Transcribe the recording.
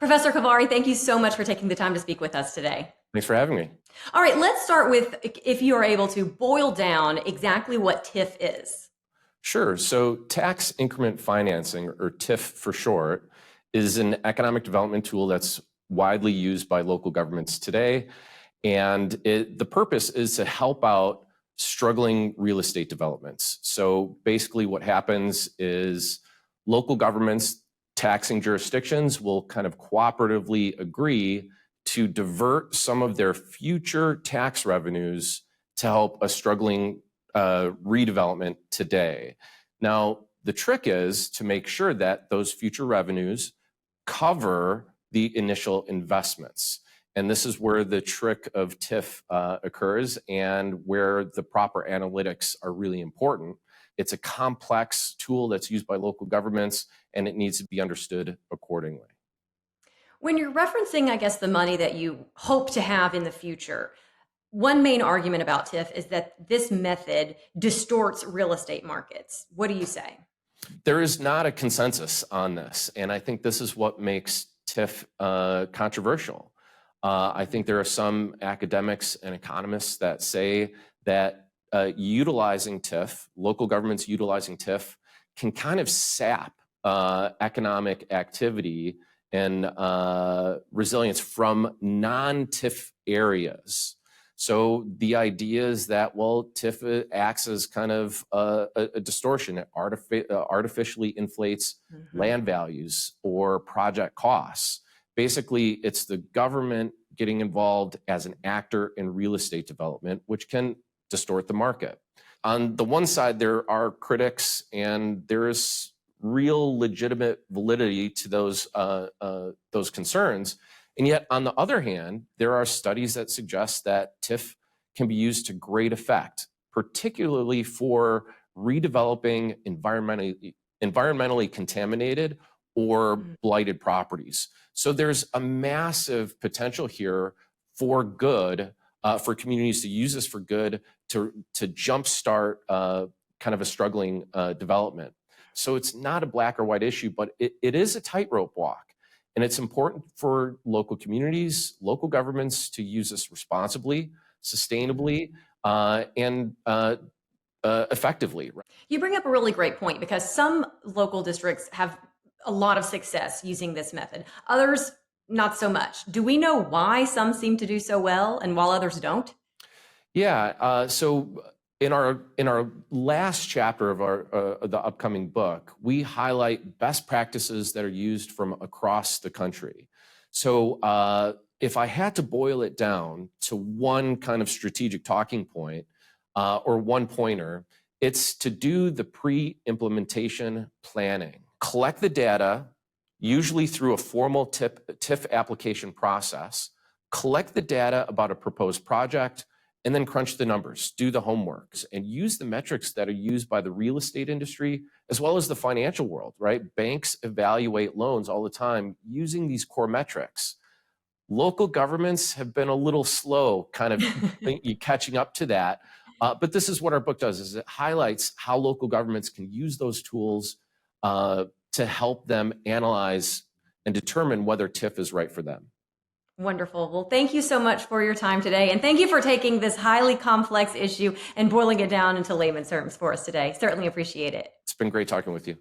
Professor Kovari, thank you so much for taking the time to speak with us today. Thanks for having me. All right, let's start with, if you are able to boil down exactly what TIF is. Sure. So tax increment financing, or TIF for short, is an economic development tool that's widely used by local governments today. And the purpose is to help out struggling real estate developments. So basically what happens is local governments, taxing jurisdictions will kind of cooperatively agree to divert some of their future tax revenues to help a struggling redevelopment today. Now, the trick is to make sure that those future revenues cover the initial investments. And this is where the trick of TIF occurs and where the proper analytics are really important. It's a complex tool that's used by local governments, and it needs to be understood accordingly. When you're referencing, I guess, the money that you hope to have in the future, one main argument about TIF is that this method distorts real estate markets. What do you say? There is not a consensus on this, and I think this is what makes TIF controversial. I think there are some academics and economists that say that utilizing TIF, local governments utilizing TIF, can kind of sap economic activity and resilience from non-TIF areas. So the idea is that, well, TIF acts as kind of a distortion. It artificially inflates land values or project costs. Basically, it's the government getting involved as an actor in real estate development, which can distort the market. On the one side, there are critics, and there is real legitimate validity to those concerns. And yet, on the other hand, there are studies that suggest that TIF can be used to great effect, particularly for redeveloping environmentally contaminated or blighted properties. So there's a massive potential here for good, for communities to use this for good, to jumpstart kind of a struggling development. So it's not a black or white issue, but it is a tightrope walk. And it's important for local communities, local governments to use this responsibly, sustainably, and effectively. You bring up a really great point, because some local districts have a lot of success using this method. Others, not so much. Do we know why some seem to do so well and while others don't? Yeah, so in our last chapter of the upcoming book, we highlight best practices that are used from across the country. So if I had to boil it down to one kind of strategic talking point or one pointer, it's to do the pre-implementation planning. Collect the data, usually through a formal TIF application process. Collect the data about a proposed project, and then crunch the numbers, do the homework, and use the metrics that are used by the real estate industry as well as the financial world, right? Banks evaluate loans all the time using these core metrics. Local governments have been a little slow kind of catching up to that. But this is what our book does, is it highlights how local governments can use those tools to help them analyze and determine whether TIF is right for them. Wonderful. Well, thank you so much for your time today. And thank you for taking this highly complex issue and boiling it down into layman's terms for us today. Certainly appreciate it. It's been great talking with you.